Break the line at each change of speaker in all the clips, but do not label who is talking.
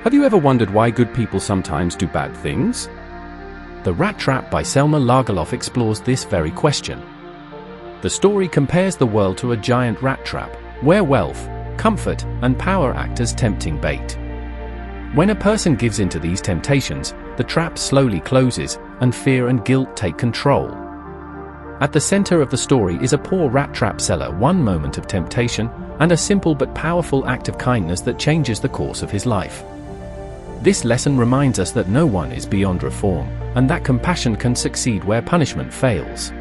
Have you ever wondered why good people sometimes do bad things? The Rattrap by Selma Lagerlöf explores this very question. The story compares the world to a giant rat trap, where wealth, comfort, and power act as tempting bait. When a person gives in to these temptations, the trap slowly closes, and fear and guilt take control. At the center of the story is a poor rat trap seller, one moment of temptation, and a simple but powerful act of kindness that changes the course of his life. This lesson reminds us that no one is beyond reform, and that compassion can succeed where punishment fails.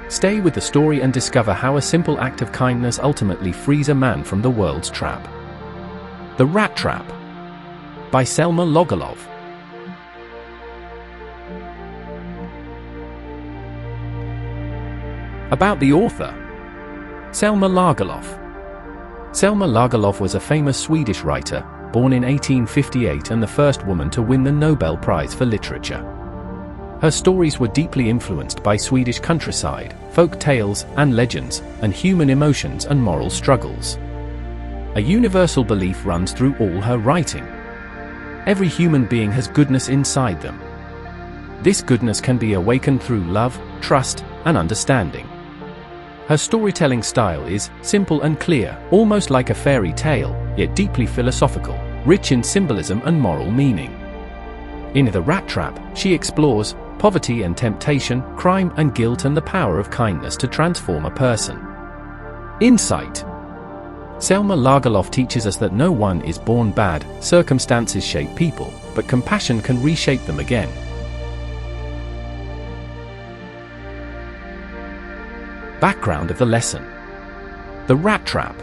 Stay with the story and discover how a simple act of kindness ultimately frees a man from the world's trap. The Rattrap by Selma Lagerlöf. About the author. Selma Lagerlöf. Selma Lagerlöf was a famous Swedish writer, born in 1858 and the first woman to win the Nobel Prize for Literature. Her stories were deeply influenced by Swedish countryside, folk tales and legends, and human emotions and moral struggles. A universal belief runs through all her writing. Every human being has goodness inside them. This goodness can be awakened through love, trust, and understanding. Her storytelling style is simple and clear, almost like a fairy tale, yet deeply philosophical, rich in symbolism and moral meaning. In The Rattrap, she explores poverty and temptation, crime and guilt, and the power of kindness to transform a person. Insight. Selma Lagerlöf teaches us that no one is born bad, circumstances shape people, but compassion can reshape them again. Background of the lesson. The Rattrap.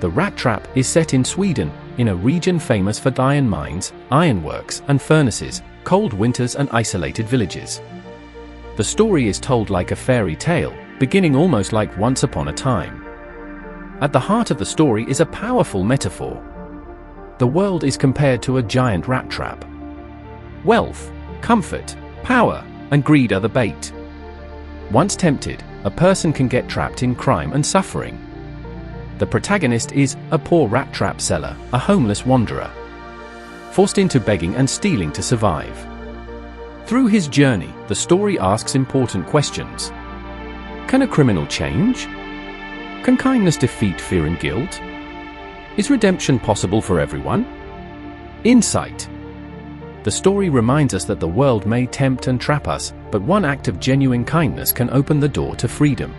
The Rattrap is set in Sweden, in a region famous for iron mines, ironworks and furnaces, cold winters and isolated villages. The story is told like a fairy tale, beginning almost like once upon a time. At the heart of the story is a powerful metaphor. The world is compared to a giant rat trap. Wealth, comfort, power, and greed are the bait. Once tempted, a person can get trapped in crime and suffering. The protagonist is a poor rat trap seller, a homeless wanderer, forced into begging and stealing to survive. Through his journey, the story asks important questions. Can a criminal change? Can kindness defeat fear and guilt? Is redemption possible for everyone? Insight. The story reminds us that the world may tempt and trap us, but one act of genuine kindness can open the door to freedom.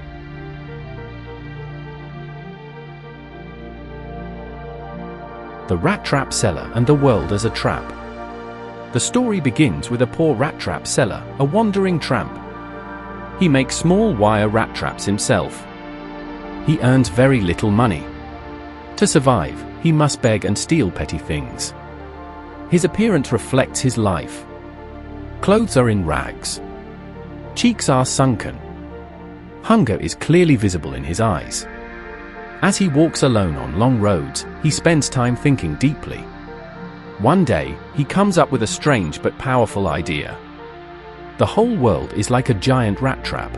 The rat trap seller and the world as a trap. The story begins with a poor rat trap seller, a wandering tramp. He makes small wire rat traps himself. He earns very little money. To survive, he must beg and steal petty things. His appearance reflects his life. Clothes are in rags. Cheeks are sunken. Hunger is clearly visible in his eyes. As he walks alone on long roads, he spends time thinking deeply. One day, he comes up with a strange but powerful idea. The whole world is like a giant rat trap.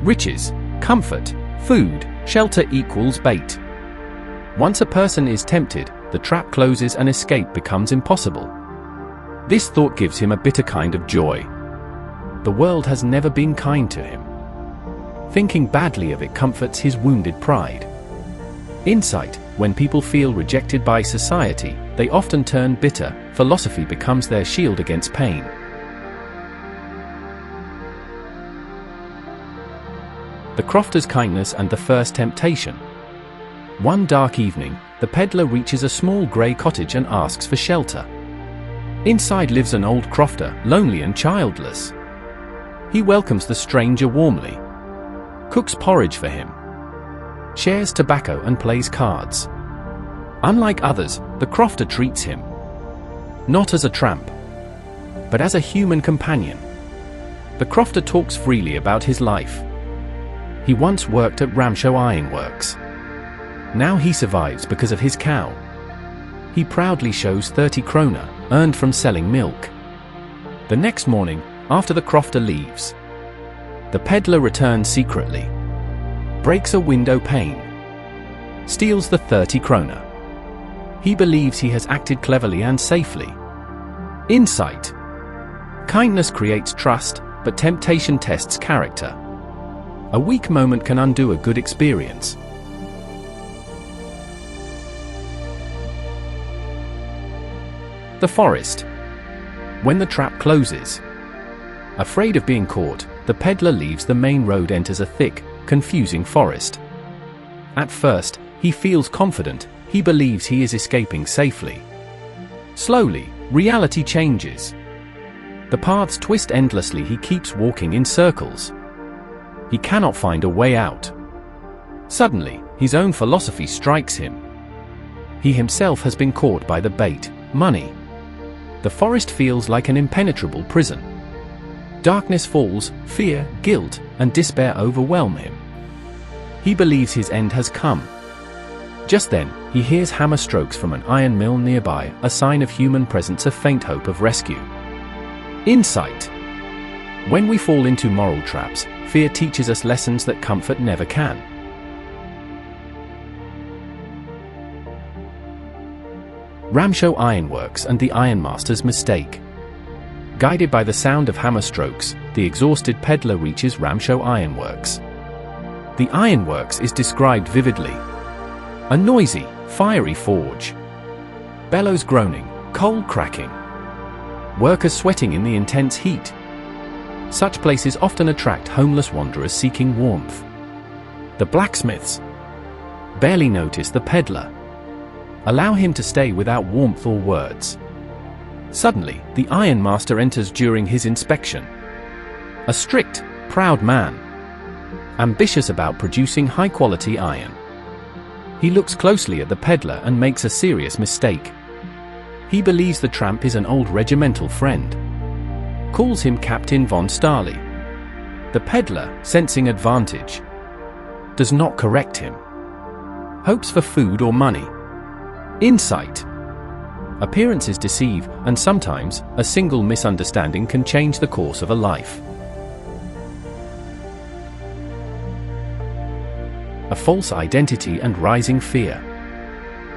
Riches, comfort, food, shelter equals bait. Once a person is tempted, the trap closes and escape becomes impossible. This thought gives him a bitter kind of joy. The world has never been kind to him. Thinking badly of it comforts his wounded pride. Insight. When people feel rejected by society, they often turn bitter. Philosophy becomes their shield against pain. The crofter's kindness and the first temptation. One dark evening, the peddler reaches a small grey cottage and asks for shelter. Inside lives an old crofter, lonely and childless. He welcomes the stranger warmly, cooks porridge for him, shares tobacco and plays cards. Unlike others, the crofter treats him not as a tramp, but as a human companion. The crofter talks freely about his life. He once worked at Ramshow Ironworks. Now he survives because of his cow. He proudly shows 30 krona, earned from selling milk. The next morning, after the crofter leaves, the peddler returns secretly, breaks a window pane, steals the 30 krona. He believes he has acted cleverly and safely. Insight. Kindness creates trust, but temptation tests character. A weak moment can undo a good experience. The forest. When the trap closes. Afraid of being caught, the peddler leaves the main road, enters a thick, confusing forest. At first, he feels confident. He believes he is escaping safely. Slowly, reality changes. The paths twist endlessly. He keeps walking in circles. He cannot find a way out. Suddenly, his own philosophy strikes him. He himself has been caught by the bait, money. The forest feels like an impenetrable prison. Darkness falls, fear, guilt, and despair overwhelm him. He believes his end has come. Just then, he hears hammer strokes from an iron mill nearby, a sign of human presence, a faint hope of rescue. Insight. When we fall into moral traps, fear teaches us lessons that comfort never can. Ramshow Ironworks and the Ironmaster's mistake. Guided by the sound of hammer strokes, the exhausted peddler reaches Ramshow Ironworks. The ironworks is described vividly. A noisy, fiery forge. Bellows groaning, coal cracking. Workers sweating in the intense heat. Such places often attract homeless wanderers seeking warmth. The blacksmiths barely notice the peddler. Allow him to stay without warmth or words. Suddenly, the ironmaster enters during his inspection. A strict, proud man. Ambitious about producing high-quality iron. He looks closely at the peddler and makes a serious mistake. He believes the tramp is an old regimental friend. Calls him Captain von Starley. The peddler, sensing advantage, does not correct him. Hopes for food or money. Insight. Appearances deceive, and sometimes, a single misunderstanding can change the course of a life. A false identity and rising fear.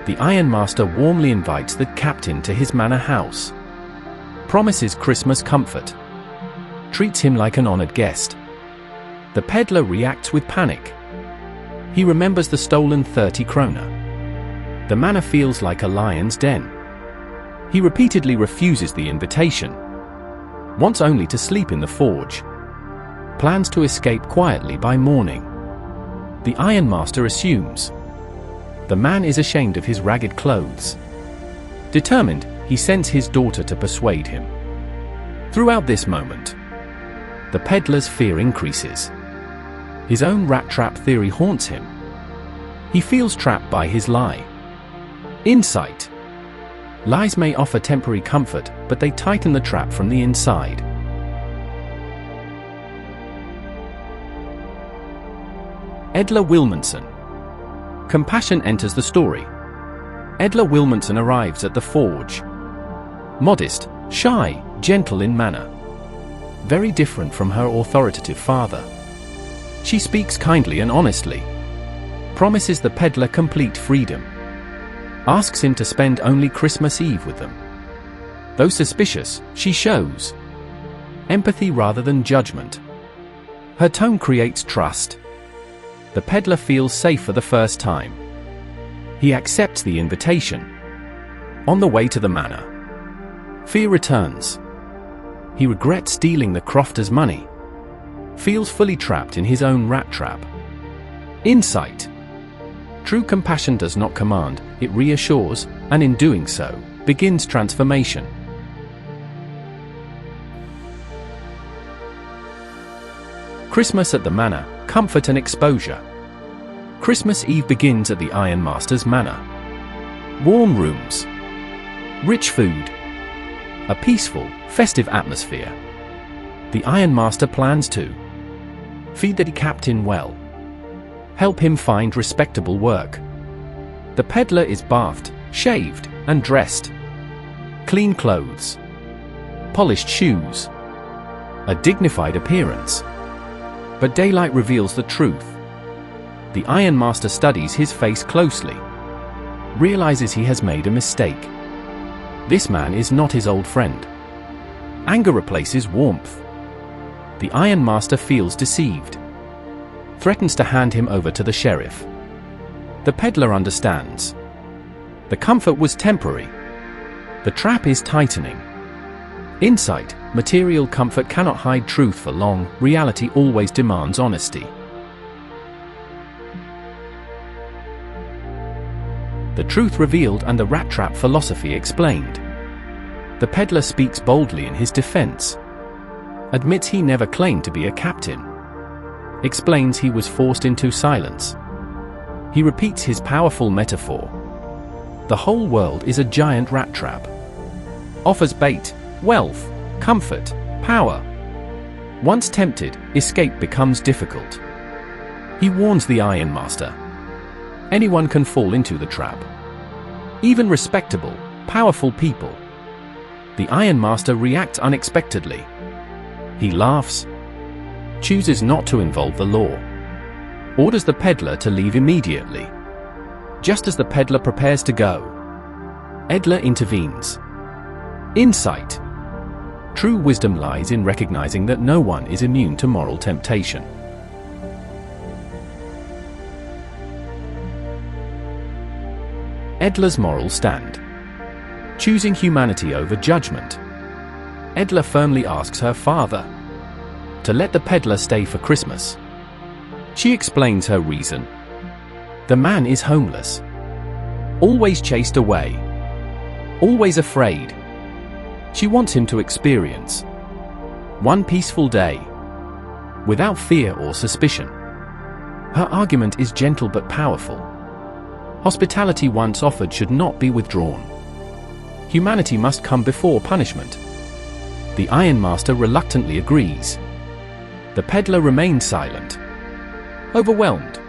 The ironmaster warmly invites the captain to his manor house. Promises Christmas comfort. Treats him like an honored guest. The peddler reacts with panic. He remembers the stolen 30 kroner. The manor feels like a lion's den. He repeatedly refuses the invitation. Wants only to sleep in the forge. Plans to escape quietly by morning. The ironmaster assumes. The man is ashamed of his ragged clothes. Determined, he sends his daughter to persuade him. Throughout this moment, the peddler's fear increases. His own rat trap theory haunts him. He feels trapped by his lie. Insight. Lies may offer temporary comfort, but they tighten the trap from the inside. Edla Wilmanson. Compassion enters the story. Edla Wilmanson arrives at the forge. Modest, shy, gentle in manner. Very different from her authoritative father. She speaks kindly and honestly. Promises the peddler complete freedom. Asks him to spend only Christmas Eve with them. Though suspicious, she shows empathy rather than judgment. Her tone creates trust. The peddler feels safe for the first time. He accepts the invitation. On the way to the manor, fear returns. He regrets stealing the crofter's money. Feels fully trapped in his own rat trap. Insight. True compassion does not command, it reassures, and in doing so, begins transformation. Christmas at the manor, comfort and exposure. Christmas Eve begins at the ironmaster's manor. Warm rooms. Rich food. A peaceful, festive atmosphere. The ironmaster plans to feed the captain well. Help him find respectable work. The peddler is bathed, shaved, and dressed. Clean clothes. Polished shoes. A dignified appearance. But daylight reveals the truth. The ironmaster studies his face closely. realizes he has made a mistake. This man is not his old friend. Anger replaces warmth. The ironmaster feels deceived, threatens to hand him over to the sheriff. The peddler understands. The comfort was temporary. The trap is tightening. Insight: material comfort cannot hide truth for long. Reality always demands honesty. The truth revealed and the rat trap philosophy explained. The peddler speaks boldly in his defense. Admits he never claimed to be a captain. Explains he was forced into silence. He repeats his powerful metaphor. The whole world is a giant rat trap. Offers bait, wealth, comfort, power. Once tempted, escape becomes difficult. He warns the ironmaster. Anyone can fall into the trap. Even respectable, powerful people. The ironmaster reacts unexpectedly. He laughs, chooses not to involve the law, orders the peddler to leave immediately. Just as the peddler prepares to go, Edler intervenes. Insight: true wisdom lies in recognizing that no one is immune to moral temptation. Edler's moral stand. Choosing humanity over judgment. Edler firmly asks her father to let the peddler stay for Christmas. She explains her reason. The man is homeless, always chased away, always afraid. She wants him to experience one peaceful day, without fear or suspicion. Her argument is gentle but powerful. Hospitality once offered should not be withdrawn. Humanity must come before punishment. The ironmaster reluctantly agrees. The peddler remains silent, overwhelmed,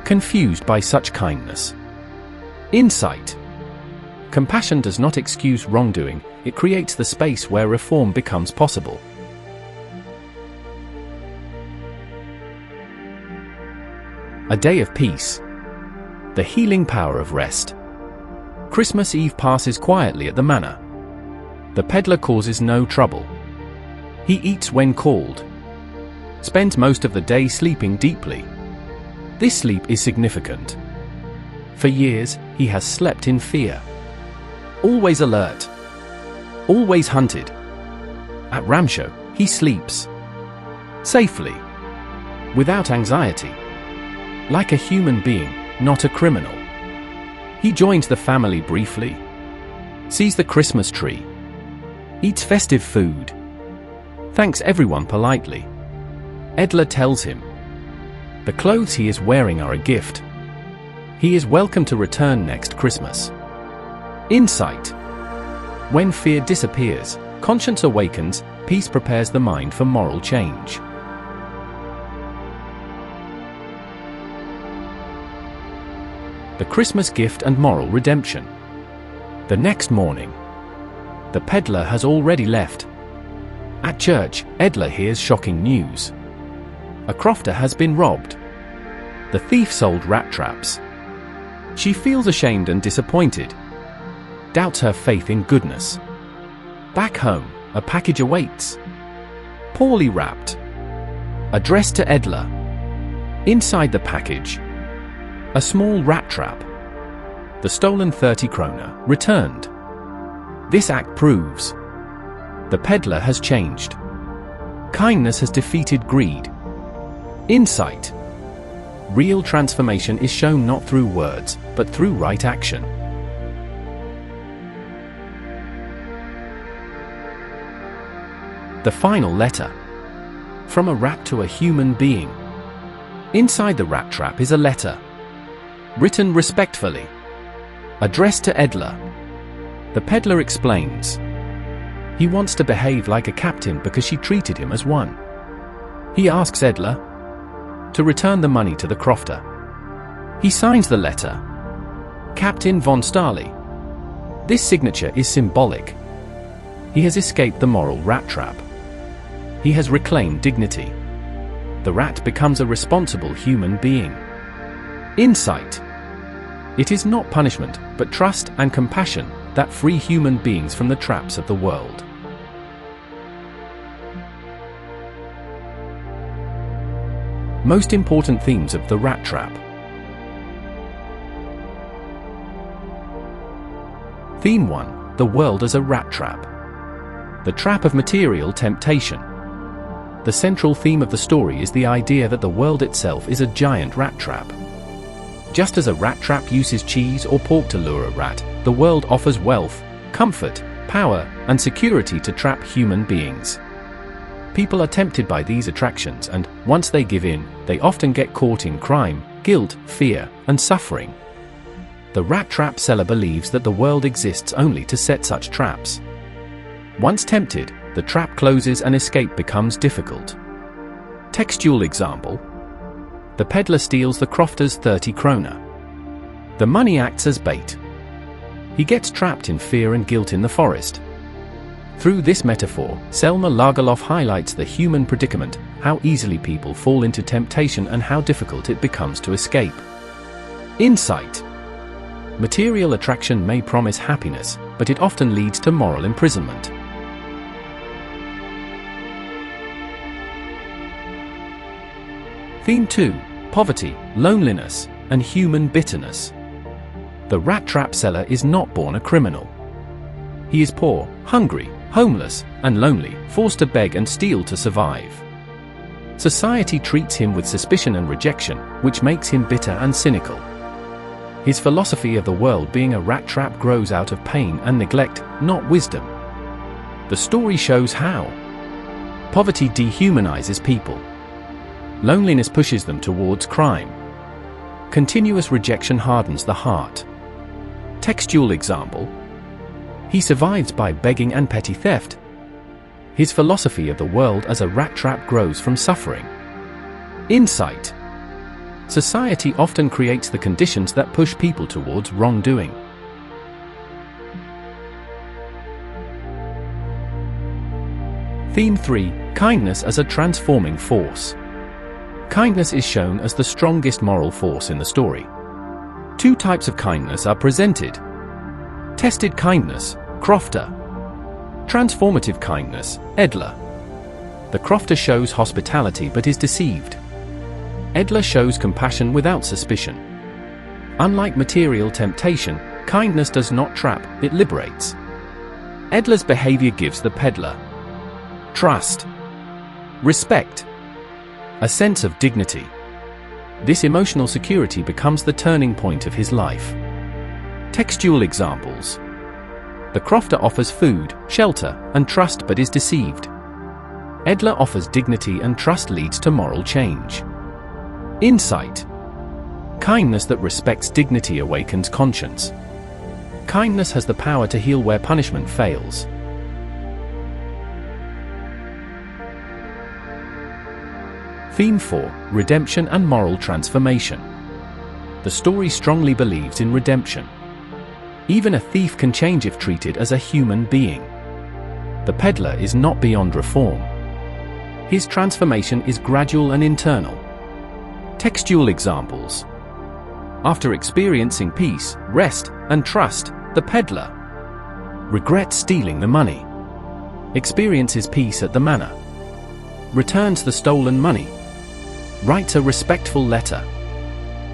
confused by such kindness. Insight: compassion does not excuse wrongdoing, it creates the space where reform becomes possible. A day of peace. The healing power of rest. Christmas Eve passes quietly at the manor. The peddler causes no trouble. He eats when called, spends most of the day sleeping deeply. This sleep is significant. For years, he has slept in fear. Always alert, always hunted. At Ramshow, he sleeps safely, without anxiety, like a human being, not a criminal. He joins the family briefly, sees the Christmas tree, eats festive food, thanks everyone politely. Edler tells him the clothes he is wearing are a gift. He is welcome to return next Christmas. Insight: when fear disappears, conscience awakens, peace prepares the mind for moral change. The Christmas gift and moral redemption. The next morning, the peddler has already left. At church, Edler hears shocking news. A crofter has been robbed. The thief sold rat traps. She feels ashamed and disappointed, doubts her faith in goodness. Back home, a package awaits, poorly wrapped, addressed to Edler. Inside the package, a small rat trap. The stolen 30 kroner returned. This act proves the peddler has changed. Kindness has defeated greed. Insight: real transformation is shown not through words, but through right action. The final letter. From a rat to a human being. Inside the rat trap is a letter, written respectfully, addressed to Edler. The peddler explains. He wants to behave like a captain because she treated him as one. He asks Edler to return the money to the crofter. He signs the letter, Captain von Starley. This signature is symbolic. He has escaped the moral rat trap. He has reclaimed dignity. The rat becomes a responsible human being. Insight: It is not punishment, but trust and compassion that free human beings from the traps of the world. Most important themes of the rat trap. Theme 1. The world as a rat trap. The trap of material temptation. The central theme of the story is the idea that the world itself is a giant rat trap. Just as a rat trap uses cheese or pork to lure a rat, the world offers wealth, comfort, power, and security to trap human beings. People are tempted by these attractions and, once they give in, they often get caught in crime, guilt, fear, and suffering. The rat trap seller believes that the world exists only to set such traps. Once tempted, the trap closes and escape becomes difficult. Textual example. The peddler steals the crofter's 30 kroner. The money acts as bait. He gets trapped in fear and guilt in the forest. Through this metaphor, Selma Lagerlöf highlights the human predicament, how easily people fall into temptation and how difficult it becomes to escape. Insight. Material attraction may promise happiness, but it often leads to moral imprisonment. Theme 2. Poverty, loneliness, and human bitterness. The rat trap seller is not born a criminal. He is poor, hungry, homeless, and lonely, forced to beg and steal to survive. Society treats him with suspicion and rejection, which makes him bitter and cynical. His philosophy of the world being a rat trap grows out of pain and neglect, not wisdom. The story shows how poverty dehumanizes people. Loneliness pushes them towards crime. Continuous rejection hardens the heart. Textual example. He survives by begging and petty theft. His philosophy of the world as a rat trap grows from suffering. Insight. Society often creates the conditions that push people towards wrongdoing. Theme 3. Kindness as a transforming force. Kindness is shown as the strongest moral force in the story. Two types of kindness are presented. Tested kindness, crofter. Transformative kindness, Edler. The crofter shows hospitality but is deceived. Edler shows compassion without suspicion. Unlike material temptation, kindness does not trap, it liberates. Edler's behavior gives the peddler trust, respect, a sense of dignity. This emotional security becomes the turning point of his life. Textual examples. The crofter offers food, shelter, and trust but is deceived. Edler offers dignity and trust leads to moral change. Insight. Kindness that respects dignity awakens conscience. Kindness has the power to heal where punishment fails. Theme 4. Redemption and moral transformation. The story strongly believes in redemption. Even a thief can change if treated as a human being. The peddler is not beyond reform. His transformation is gradual and internal. Textual examples. After experiencing peace, rest, and trust, the peddler regrets stealing the money, experiences peace at the manor, returns the stolen money, writes a respectful letter,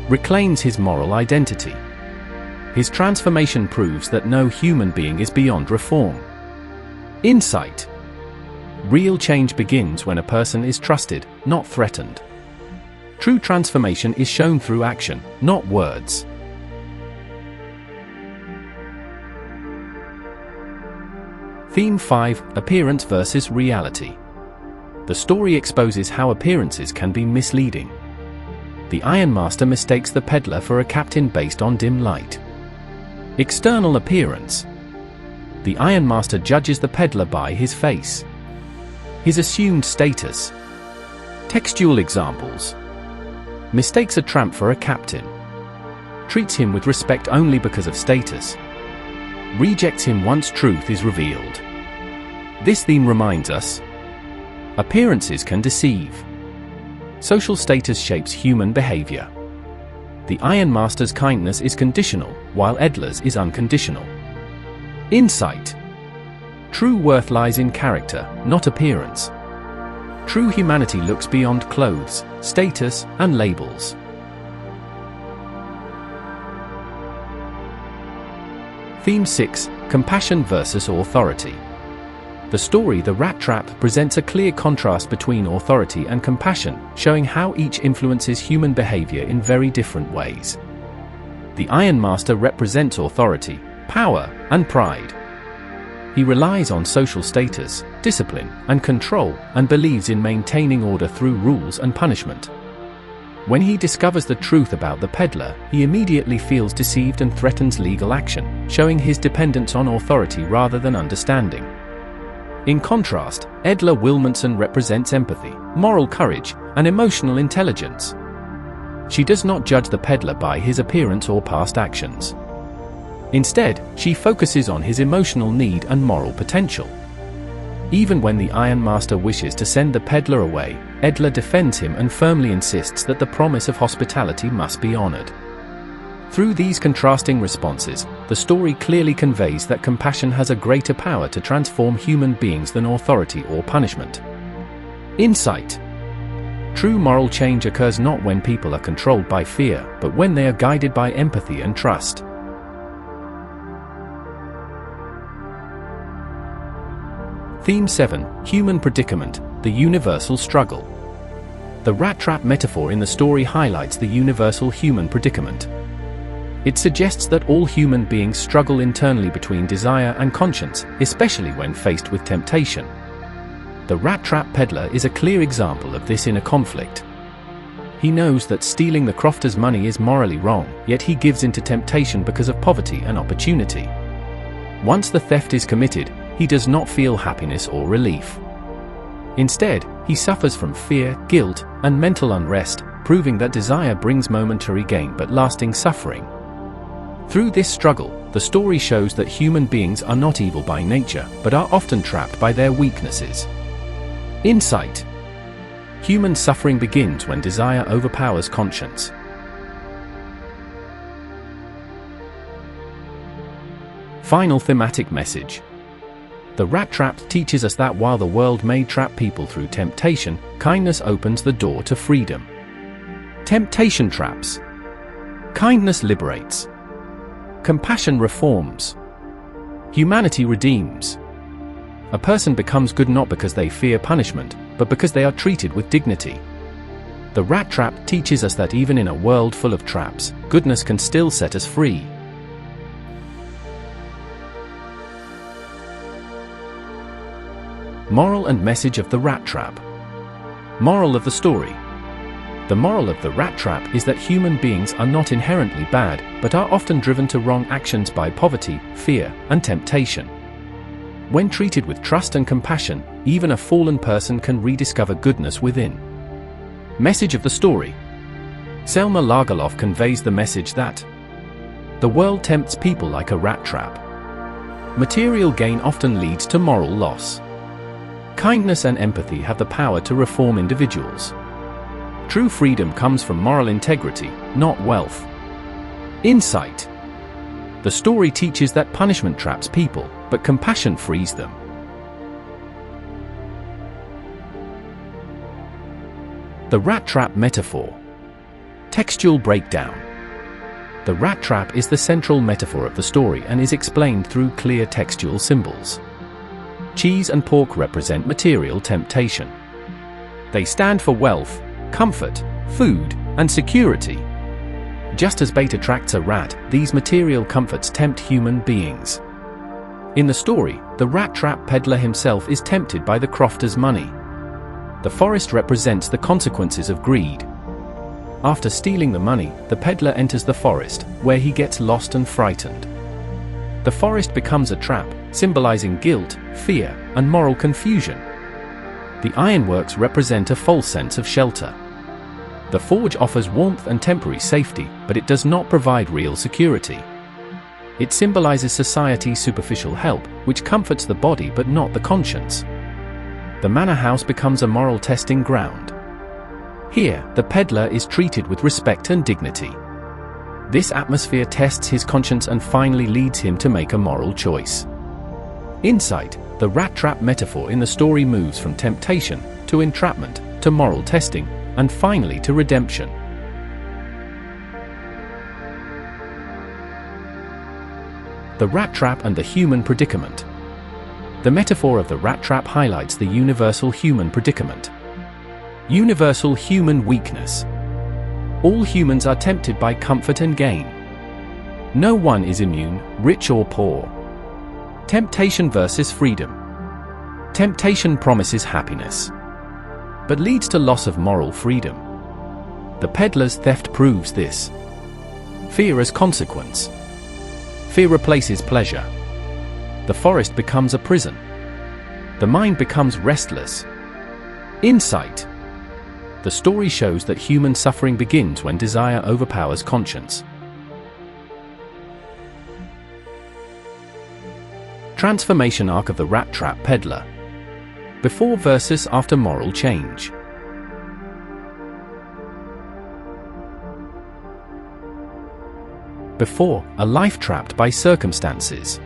reclaims his moral identity. His transformation proves that no human being is beyond reform. Insight. Real change begins when a person is trusted, not threatened. True transformation is shown through action, not words. Theme 5. Appearance versus reality. The story exposes how appearances can be misleading. The ironmaster mistakes the peddler for a captain based on dim light. External appearance. The ironmaster judges the peddler by his face, his assumed status. Textual examples. Mistakes a tramp for a captain. Treats him with respect only because of status. Rejects him once truth is revealed. This theme reminds us, appearances can deceive. Social status shapes human behavior. The ironmaster's kindness is conditional, while Edler's is unconditional. Insight. True worth lies in character, not appearance. True humanity looks beyond clothes, status, and labels. Theme 6. Compassion versus authority. The story The Rat Trap presents a clear contrast between authority and compassion, showing how each influences human behavior in very different ways. The ironmaster represents authority, power, and pride. He relies on social status, discipline, and control, and believes in maintaining order through rules and punishment. When he discovers the truth about the peddler, he immediately feels deceived and threatens legal action, showing his dependence on authority rather than understanding. In contrast, Edler Wilmotson represents empathy, moral courage, and emotional intelligence. She does not judge the peddler by his appearance or past actions. Instead, she focuses on his emotional need and moral potential. Even when the ironmaster wishes to send the peddler away, Edler defends him and firmly insists that the promise of hospitality must be honored. Through these contrasting responses, the story clearly conveys that compassion has a greater power to transform human beings than authority or punishment. Insight. True moral change occurs not when people are controlled by fear, but when they are guided by empathy and trust. Theme 7. Human predicament, the universal struggle. The rat trap metaphor in the story highlights the universal human predicament. It suggests that all human beings struggle internally between desire and conscience, especially when faced with temptation. The rat trap peddler is a clear example of this inner conflict. He knows that stealing the crofter's money is morally wrong, yet he gives in to temptation because of poverty and opportunity. Once the theft is committed, he does not feel happiness or relief. Instead, he suffers from fear, guilt, and mental unrest, proving that desire brings momentary gain but lasting suffering. Through this struggle, the story shows that human beings are not evil by nature, but are often trapped by their weaknesses. Insight. Human suffering begins when desire overpowers conscience. Final thematic message. The rat trap teaches us that while the world may trap people through temptation, kindness opens the door to freedom. Temptation traps. Kindness liberates. Compassion reforms. Humanity redeems. A person becomes good not because they fear punishment, but because they are treated with dignity. The rat trap teaches us that even in a world full of traps, goodness can still set us free. Moral and message of the rat trap. Moral of the story. The moral of the rat trap is that human beings are not inherently bad, but are often driven to wrong actions by poverty, fear, and temptation. When treated with trust and compassion, even a fallen person can rediscover goodness within. Message of the story. Selma Lagerlöf conveys the message that the world tempts people like a rat trap. Material gain often leads to moral loss. Kindness and empathy have the power to reform individuals. True freedom comes from moral integrity, not wealth. Insight. The story teaches that punishment traps people, but compassion frees them. The rat trap metaphor. Textual breakdown. The rat trap is the central metaphor of the story and is explained through clear textual symbols. Cheese and pork represent material temptation. They stand for wealth, comfort, food, and security. Just as bait attracts a rat, these material comforts tempt human beings. In the story, the rat trap peddler himself is tempted by the crofter's money. The forest represents the consequences of greed. After stealing the money, the peddler enters the forest, where he gets lost and frightened. The forest becomes a trap, symbolizing guilt, fear, and moral confusion. The ironworks represent a false sense of shelter. The forge offers warmth and temporary safety, but it does not provide real security. It symbolizes society's superficial help, which comforts the body but not the conscience. The manor house becomes a moral testing ground. Here, the peddler is treated with respect and dignity. This atmosphere tests his conscience and finally leads him to make a moral choice. Insight: the rat trap metaphor in the story moves from temptation to entrapment to moral testing and finally to redemption. The rat trap and the human predicament. The metaphor of the rat trap highlights the universal human predicament. Universal human weakness. All humans are tempted by comfort and gain. No one is immune, rich or poor. Temptation versus freedom. Temptation promises happiness, but leads to loss of moral freedom. The peddler's theft proves this. Fear as consequence. Fear replaces pleasure. The forest becomes a prison. The mind becomes restless. Insight: the story shows that human suffering begins when desire overpowers conscience. Transformation arc of the rat trap peddler. Before versus after moral change. Before, a life trapped by circumstances.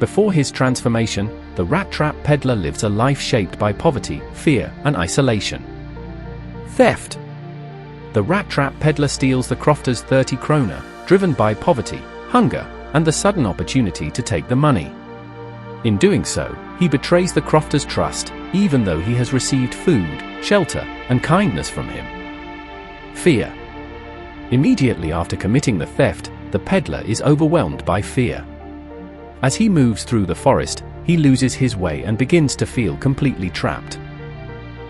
Before his transformation, the rat trap peddler lives a life shaped by poverty, fear, and isolation. Theft. The rat trap peddler steals the crofter's 30 kroner, driven by poverty, hunger, and the sudden opportunity to take the money. In doing so, he betrays the crofter's trust, even though he has received food, shelter, and kindness from him. Fear. Immediately after committing the theft, the peddler is overwhelmed by fear. As he moves through the forest, he loses his way and begins to feel completely trapped.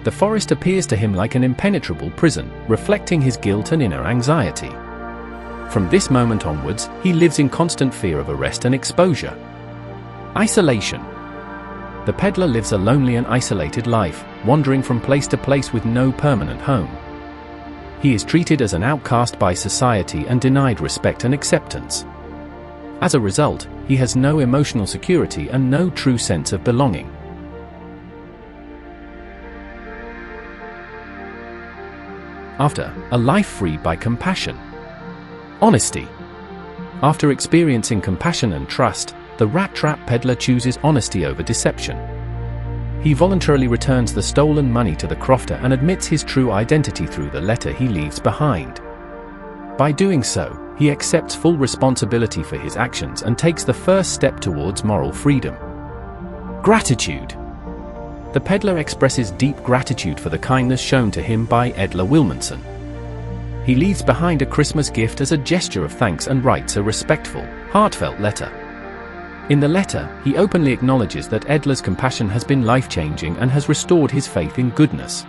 The forest appears to him like an impenetrable prison, reflecting his guilt and inner anxiety. From this moment onwards, he lives in constant fear of arrest and exposure. Isolation. The peddler lives a lonely and isolated life, wandering from place to place with no permanent home. He is treated as an outcast by society and denied respect and acceptance. As a result, he has no emotional security and no true sense of belonging. After, a life freed by compassion. Honesty. After experiencing compassion and trust, the rat trap peddler chooses honesty over deception. He voluntarily returns the stolen money to the crofter and admits his true identity through the letter he leaves behind. By doing so, he accepts full responsibility for his actions and takes the first step towards moral freedom. Gratitude. The peddler expresses deep gratitude for the kindness shown to him by Edla Wilmanson. He leaves behind a Christmas gift as a gesture of thanks and writes a respectful, heartfelt letter. In the letter, he openly acknowledges that Edla's compassion has been life-changing and has restored his faith in goodness.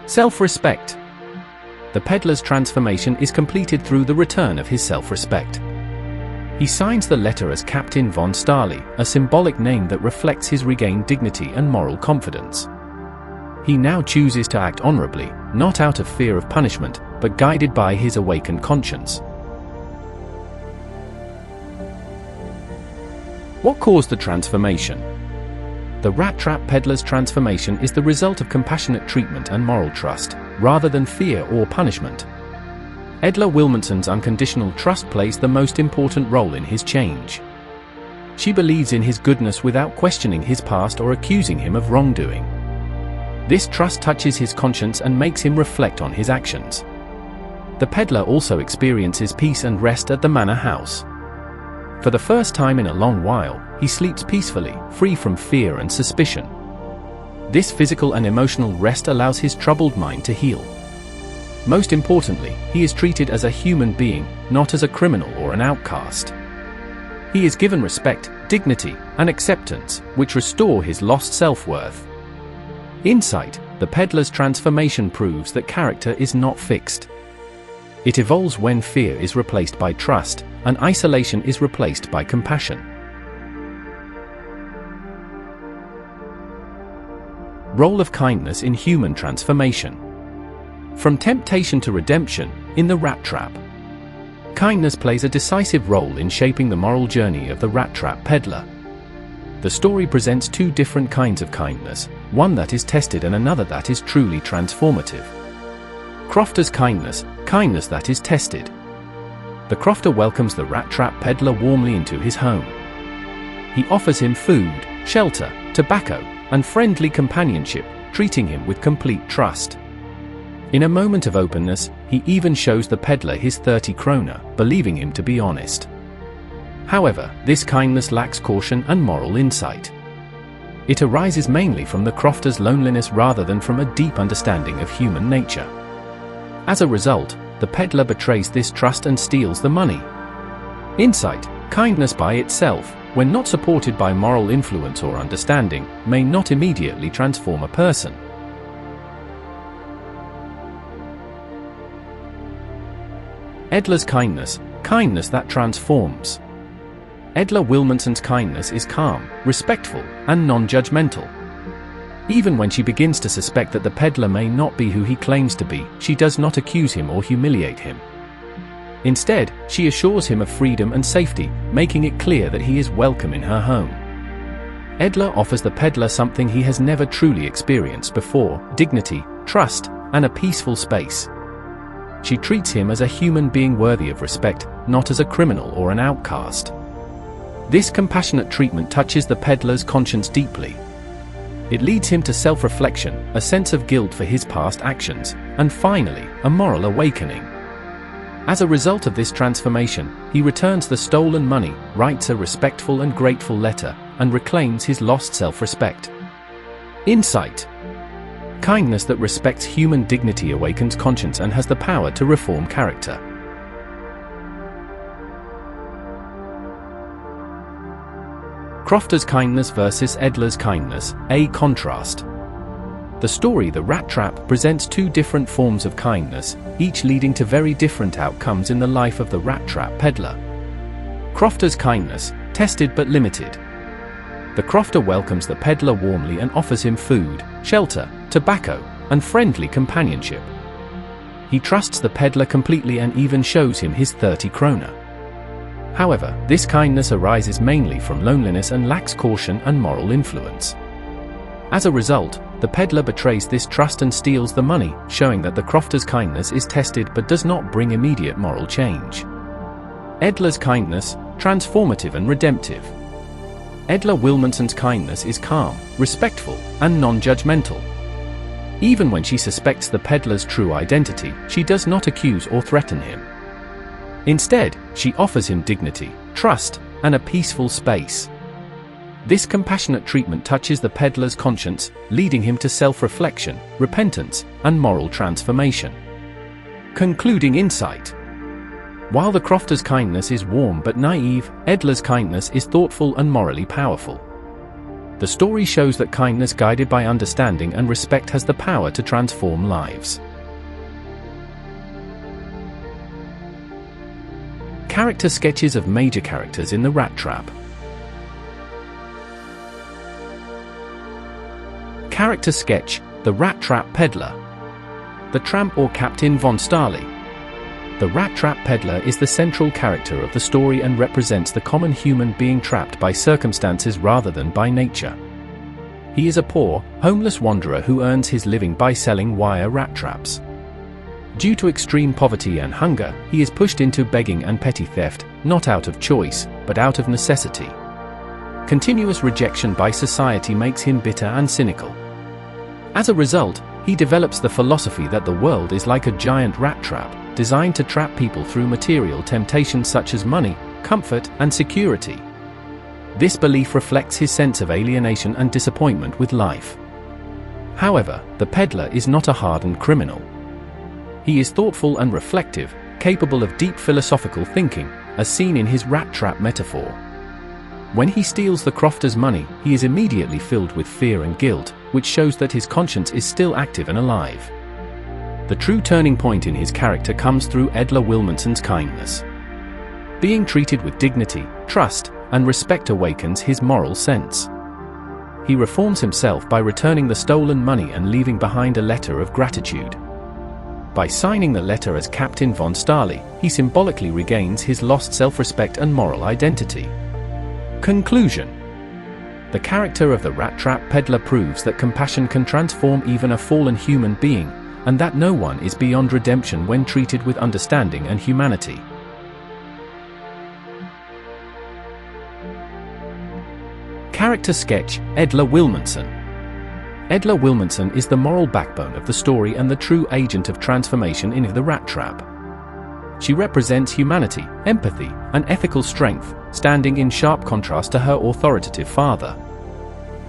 Self-respect. The peddler's transformation is completed through the return of his self-respect. He signs the letter as Captain von Starley, a symbolic name that reflects his regained dignity and moral confidence. He now chooses to act honorably, not out of fear of punishment, but guided by his awakened conscience. What caused the transformation? The rat trap peddler's transformation is the result of compassionate treatment and moral trust, rather than fear or punishment. Edla Wilmanson's unconditional trust plays the most important role in his change. She believes in his goodness without questioning his past or accusing him of wrongdoing. This trust touches his conscience and makes him reflect on his actions. The peddler also experiences peace and rest at the manor house. For the first time in a long while, he sleeps peacefully, free from fear and suspicion. This physical and emotional rest allows his troubled mind to heal. Most importantly, he is treated as a human being, not as a criminal or an outcast. He is given respect, dignity, and acceptance, which restore his lost self-worth. Insight: the peddler's transformation proves that character is not fixed. It evolves when fear is replaced by trust, and isolation is replaced by compassion. Role of kindness in human transformation. From temptation to redemption, in the rat trap. Kindness plays a decisive role in shaping the moral journey of the rat trap peddler. The story presents two different kinds of kindness, one that is tested and another that is truly transformative. Crofter's kindness, kindness that is tested. The crofter welcomes the rat-trap peddler warmly into his home. He offers him food, shelter, tobacco, and friendly companionship, treating him with complete trust. In a moment of openness, he even shows the peddler his 30 kroner, believing him to be honest. However, this kindness lacks caution and moral insight. It arises mainly from the crofter's loneliness rather than from a deep understanding of human nature. As a result, the peddler betrays this trust and steals the money. Insight, kindness by itself, when not supported by moral influence or understanding, may not immediately transform a person. Edler's kindness, kindness that transforms. Edler Wilmanson's kindness is calm, respectful, and non-judgmental. Even when she begins to suspect that the peddler may not be who he claims to be, she does not accuse him or humiliate him. Instead, she assures him of freedom and safety, making it clear that he is welcome in her home. Edler offers the peddler something he has never truly experienced before: dignity, trust, and a peaceful space. She treats him as a human being worthy of respect, not as a criminal or an outcast. This compassionate treatment touches the peddler's conscience deeply. It leads him to self-reflection, a sense of guilt for his past actions, and finally, a moral awakening. As a result of this transformation, he returns the stolen money, writes a respectful and grateful letter, and reclaims his lost self-respect. Insight. Kindness that respects human dignity awakens conscience and has the power to reform character. Crofter's kindness versus Edler's kindness, a contrast. The story The Rat Trap presents two different forms of kindness, each leading to very different outcomes in the life of the rat trap peddler. Crofter's kindness, tested but limited. The crofter welcomes the peddler warmly and offers him food, shelter, tobacco, and friendly companionship. He trusts the peddler completely and even shows him his 30 kroner. However, this kindness arises mainly from loneliness and lacks caution and moral influence. As a result, the peddler betrays this trust and steals the money, showing that the crofter's kindness is tested but does not bring immediate moral change. Edler's kindness, transformative and redemptive. Edler Wilmanson's kindness is calm, respectful, and non-judgmental. Even when she suspects the peddler's true identity, she does not accuse or threaten him. Instead, she offers him dignity, trust, and a peaceful space. This compassionate treatment touches the peddler's conscience, leading him to self-reflection, repentance, and moral transformation. Concluding insight. While the crofter's kindness is warm but naive, Edler's kindness is thoughtful and morally powerful. The story shows that kindness guided by understanding and respect has the power to transform lives. Character sketches of major characters in the Rat Trap. Character sketch: The Rat Trap Peddler. The Tramp or Captain von Starley. The Rat Trap Peddler is the central character of the story and represents the common human being trapped by circumstances rather than by nature. He is a poor, homeless wanderer who earns his living by selling wire rat traps. Due to extreme poverty and hunger, he is pushed into begging and petty theft, not out of choice, but out of necessity. Continuous rejection by society makes him bitter and cynical. As a result, he develops the philosophy that the world is like a giant rat trap, designed to trap people through material temptations such as money, comfort, and security. This belief reflects his sense of alienation and disappointment with life. However, the peddler is not a hardened criminal. He is thoughtful and reflective, capable of deep philosophical thinking, as seen in his rat trap metaphor. When he steals the crofter's money, he is immediately filled with fear and guilt, which shows that his conscience is still active and alive. The true turning point in his character comes through Edler Wilmanson's kindness. Being treated with dignity, trust, and respect awakens his moral sense. He reforms himself by returning the stolen money and leaving behind a letter of gratitude. By signing the letter as Captain von Starley, he symbolically regains his lost self-respect and moral identity. Conclusion. The character of the Rat Trap Peddler proves that compassion can transform even a fallen human being, and that no one is beyond redemption when treated with understanding and humanity. Character sketch: Edla Wilmanson. Edla Wilmanson is the moral backbone of the story and the true agent of transformation in The Rat Trap. She represents humanity, empathy, and ethical strength, standing in sharp contrast to her authoritative father.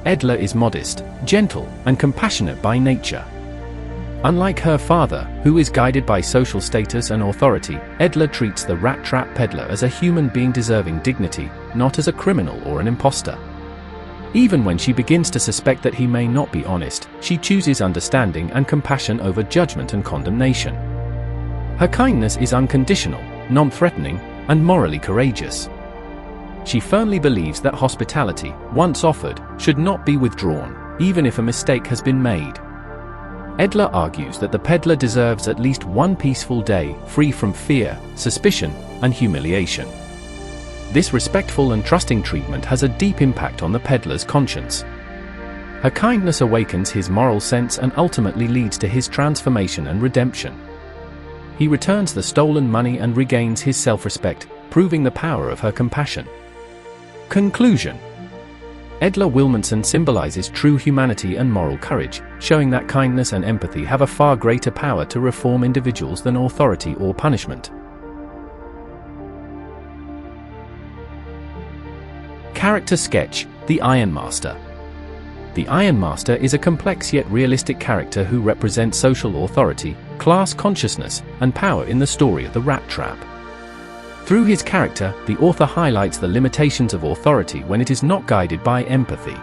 Edla is modest, gentle, and compassionate by nature. Unlike her father, who is guided by social status and authority, Edla treats the rat trap peddler as a human being deserving dignity, not as a criminal or an imposter. Even when she begins to suspect that he may not be honest, she chooses understanding and compassion over judgment and condemnation. Her kindness is unconditional, non-threatening, and morally courageous. She firmly believes that hospitality, once offered, should not be withdrawn, even if a mistake has been made. Edla argues that the peddler deserves at least one peaceful day, free from fear, suspicion, and humiliation. This respectful and trusting treatment has a deep impact on the peddler's conscience. Her kindness awakens his moral sense and ultimately leads to his transformation and redemption. He returns the stolen money and regains his self-respect, proving the power of her compassion. Conclusion: Edla Wilmanson symbolizes true humanity and moral courage, showing that kindness and empathy have a far greater power to reform individuals than authority or punishment. Character sketch: The Ironmaster. The Ironmaster is a complex yet realistic character who represents social authority, class consciousness, and power in the story of The Rat Trap. Through his character, the author highlights the limitations of authority when it is not guided by empathy.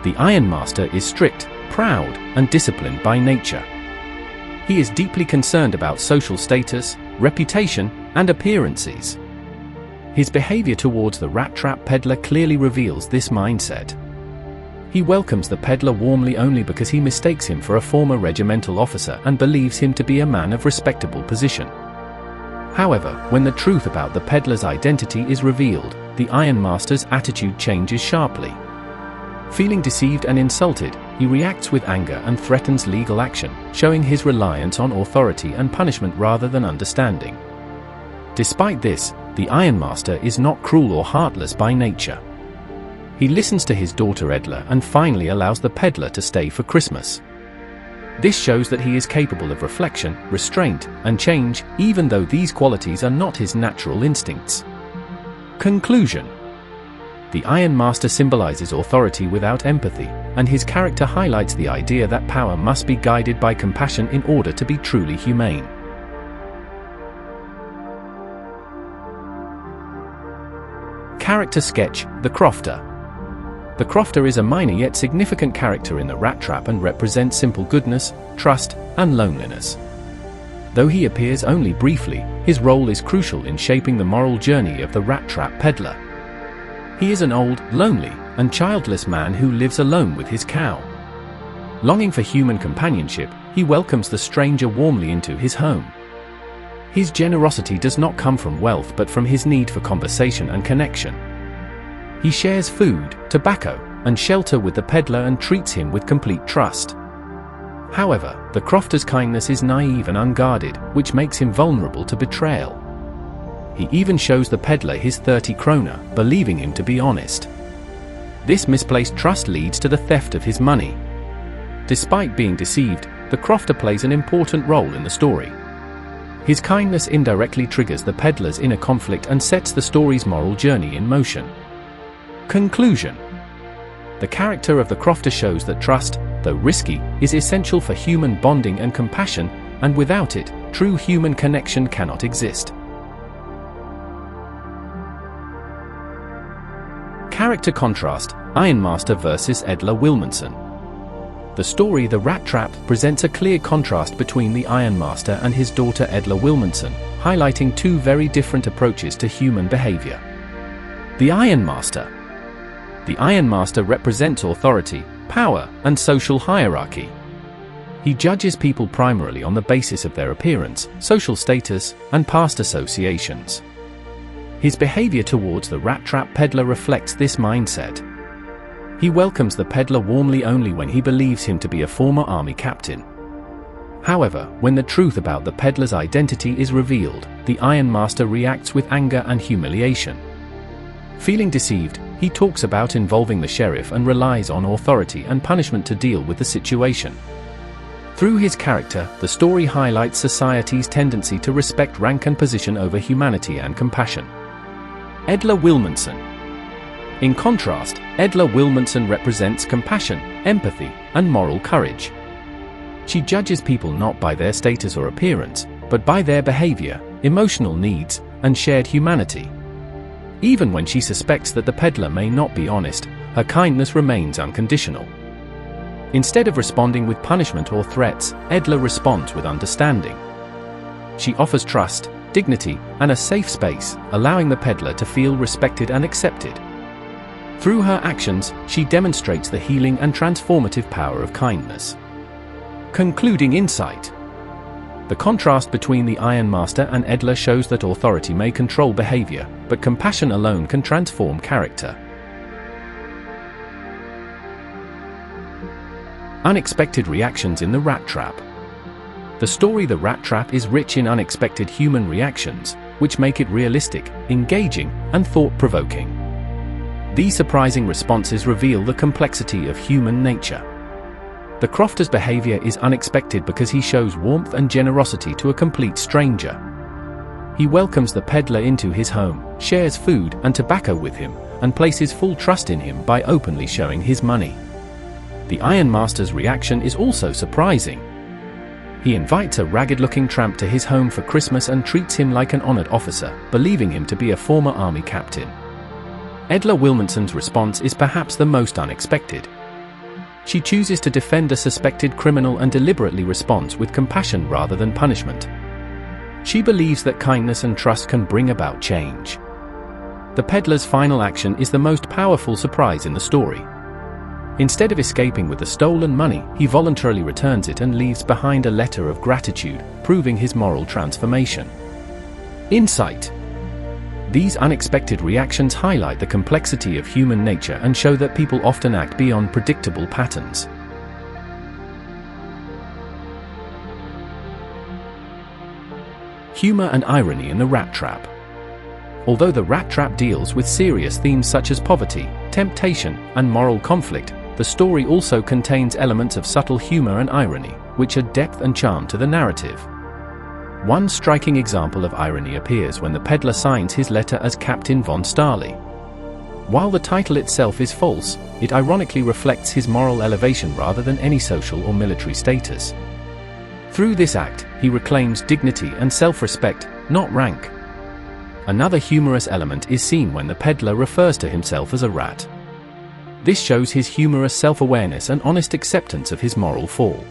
The Ironmaster is strict, proud, and disciplined by nature. He is deeply concerned about social status, reputation, and appearances. His behavior towards the rat trap peddler clearly reveals this mindset. He welcomes the peddler warmly only because he mistakes him for a former regimental officer and believes him to be a man of respectable position. However, when the truth about the peddler's identity is revealed, the Ironmaster's attitude changes sharply. Feeling deceived and insulted, he reacts with anger and threatens legal action, showing his reliance on authority and punishment rather than understanding. Despite this, the Ironmaster is not cruel or heartless by nature. He listens to his daughter Edla and finally allows the peddler to stay for Christmas. This shows that he is capable of reflection, restraint, and change, even though these qualities are not his natural instincts. Conclusion: The Ironmaster symbolizes authority without empathy, and his character highlights the idea that power must be guided by compassion in order to be truly humane. Character sketch: The Crofter. The Crofter is a minor yet significant character in The Rat Trap and represents simple goodness, trust, and loneliness. Though he appears only briefly, his role is crucial in shaping the moral journey of the rat trap peddler. He is an old, lonely, and childless man who lives alone with his cow. Longing for human companionship, he welcomes the stranger warmly into his home. His generosity does not come from wealth but from his need for conversation and connection. He shares food, tobacco, and shelter with the peddler and treats him with complete trust. However, the Crofter's kindness is naive and unguarded, which makes him vulnerable to betrayal. He even shows the peddler his 30 kroner, believing him to be honest. This misplaced trust leads to the theft of his money. Despite being deceived, the Crofter plays an important role in the story. His kindness indirectly triggers the peddler's inner conflict and sets the story's moral journey in motion. Conclusion: The character of the Crofter shows that trust, though risky, is essential for human bonding and compassion, and without it, true human connection cannot exist. Character contrast: Ironmaster versus Edla Wilmanson. The story The Rat Trap presents a clear contrast between the Ironmaster and his daughter Edla Wilmanson, highlighting two very different approaches to human behavior. The Ironmaster. The Ironmaster represents authority, power, and social hierarchy. He judges people primarily on the basis of their appearance, social status, and past associations. His behavior towards the rat trap peddler reflects this mindset. He welcomes the peddler warmly only when he believes him to be a former army captain. However, when the truth about the peddler's identity is revealed, the Ironmaster reacts with anger and humiliation. Feeling deceived, he talks about involving the sheriff and relies on authority and punishment to deal with the situation. Through his character, the story highlights society's tendency to respect rank and position over humanity and compassion. Edla Wilmanson. In contrast, Edla Wilmanson represents compassion, empathy, and moral courage. She judges people not by their status or appearance, but by their behavior, emotional needs, and shared humanity. Even when she suspects that the peddler may not be honest, her kindness remains unconditional. Instead of responding with punishment or threats, Edla responds with understanding. She offers trust, dignity, and a safe space, allowing the peddler to feel respected and accepted. Through her actions, she demonstrates the healing and transformative power of kindness. Concluding insight. The contrast between the Ironmaster and Edla shows that authority may control behavior, but compassion alone can transform character. Unexpected reactions in the Rat Trap. The story The Rat Trap is rich in unexpected human reactions, which make it realistic, engaging, and thought-provoking. These surprising responses reveal the complexity of human nature. The crofter's behavior is unexpected because he shows warmth and generosity to a complete stranger. He welcomes the peddler into his home, shares food and tobacco with him, and places full trust in him by openly showing his money. The Ironmaster's reaction is also surprising. He invites a ragged-looking tramp to his home for Christmas and treats him like an honored officer, believing him to be a former army captain. Edla Wilmanson's response is perhaps the most unexpected. She chooses to defend a suspected criminal and deliberately responds with compassion rather than punishment. She believes that kindness and trust can bring about change. The peddler's final action is the most powerful surprise in the story. Instead of escaping with the stolen money, he voluntarily returns it and leaves behind a letter of gratitude, proving his moral transformation. Insight. These unexpected reactions highlight the complexity of human nature and show that people often act beyond predictable patterns. Humor and irony in the Rat Trap. Although the Rat Trap deals with serious themes such as poverty, temptation, and moral conflict, the story also contains elements of subtle humor and irony, which add depth and charm to the narrative. One striking example of irony appears when the peddler signs his letter as Captain von Starley. While the title itself is false, it ironically reflects his moral elevation rather than any social or military status. Through this act, he reclaims dignity and self-respect, not rank. Another humorous element is seen when the peddler refers to himself as a rat. This shows his humorous self-awareness and honest acceptance of his moral fall.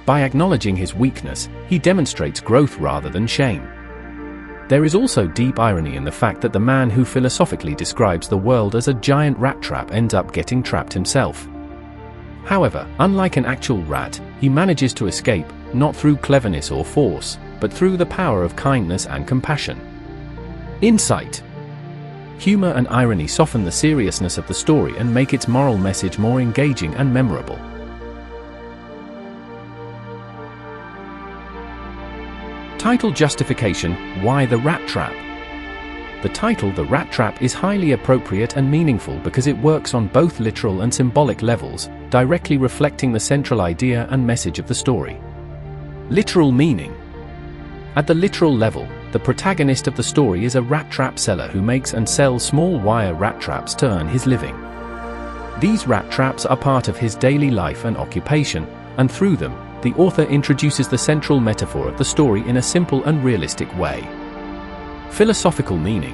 By acknowledging his weakness, he demonstrates growth rather than shame. There is also deep irony in the fact that the man who philosophically describes the world as a giant rat trap ends up getting trapped himself. However, unlike an actual rat, he manages to escape, not through cleverness or force, but through the power of kindness and compassion. Insight. Humor and irony soften the seriousness of the story and make its moral message more engaging and memorable. Title justification: Why the Rat Trap? The title The Rat Trap is highly appropriate and meaningful because it works on both literal and symbolic levels, directly reflecting the central idea and message of the story. Literal meaning. At the literal level, the protagonist of the story is a rat trap seller who makes and sells small wire rat traps to earn his living. These rat traps are part of his daily life and occupation, and through them, the author introduces the central metaphor of the story in a simple and realistic way. Philosophical meaning.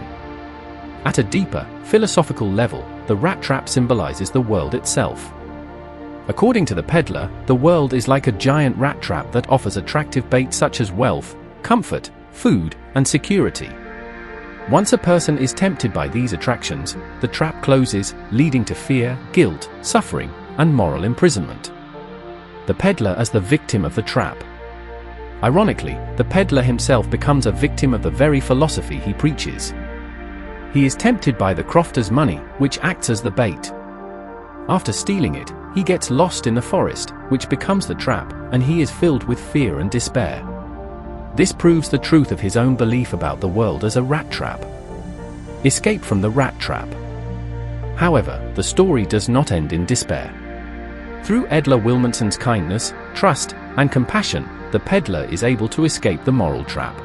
At a deeper, philosophical level, the rat trap symbolizes the world itself. According to the peddler, the world is like a giant rat trap that offers attractive bait such as wealth, comfort, food, and security. Once a person is tempted by these attractions, the trap closes, leading to fear, guilt, suffering, and moral imprisonment. The peddler as the victim of the trap. Ironically, the peddler himself becomes a victim of the very philosophy he preaches. He is tempted by the crofter's money, which acts as the bait. After stealing it, he gets lost in the forest, which becomes the trap, and he is filled with fear and despair. This proves the truth of his own belief about the world as a rat trap. Escape from the rat trap. However, the story does not end in despair. Through Edla Wilmanson's kindness, trust, and compassion, the peddler is able to escape the moral trap.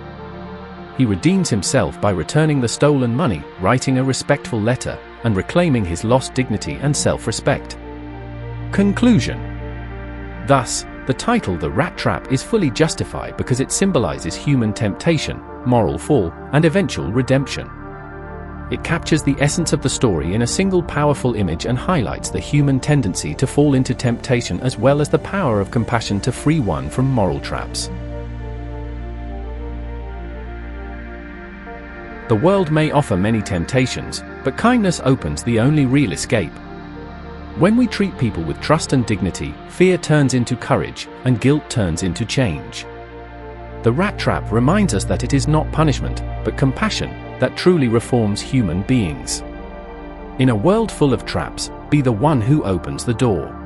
He redeems himself by returning the stolen money, writing a respectful letter, and reclaiming his lost dignity and self-respect. Conclusion. Thus, the title The Rat Trap is fully justified because it symbolizes human temptation, moral fall, and eventual redemption. It captures the essence of the story in a single powerful image and highlights the human tendency to fall into temptation as well as the power of compassion to free one from moral traps. The world may offer many temptations, but kindness opens the only real escape. When we treat people with trust and dignity, fear turns into courage, and guilt turns into change. The rat trap reminds us that it is not punishment, but compassion, that truly reforms human beings. In a world full of traps, be the one who opens the door.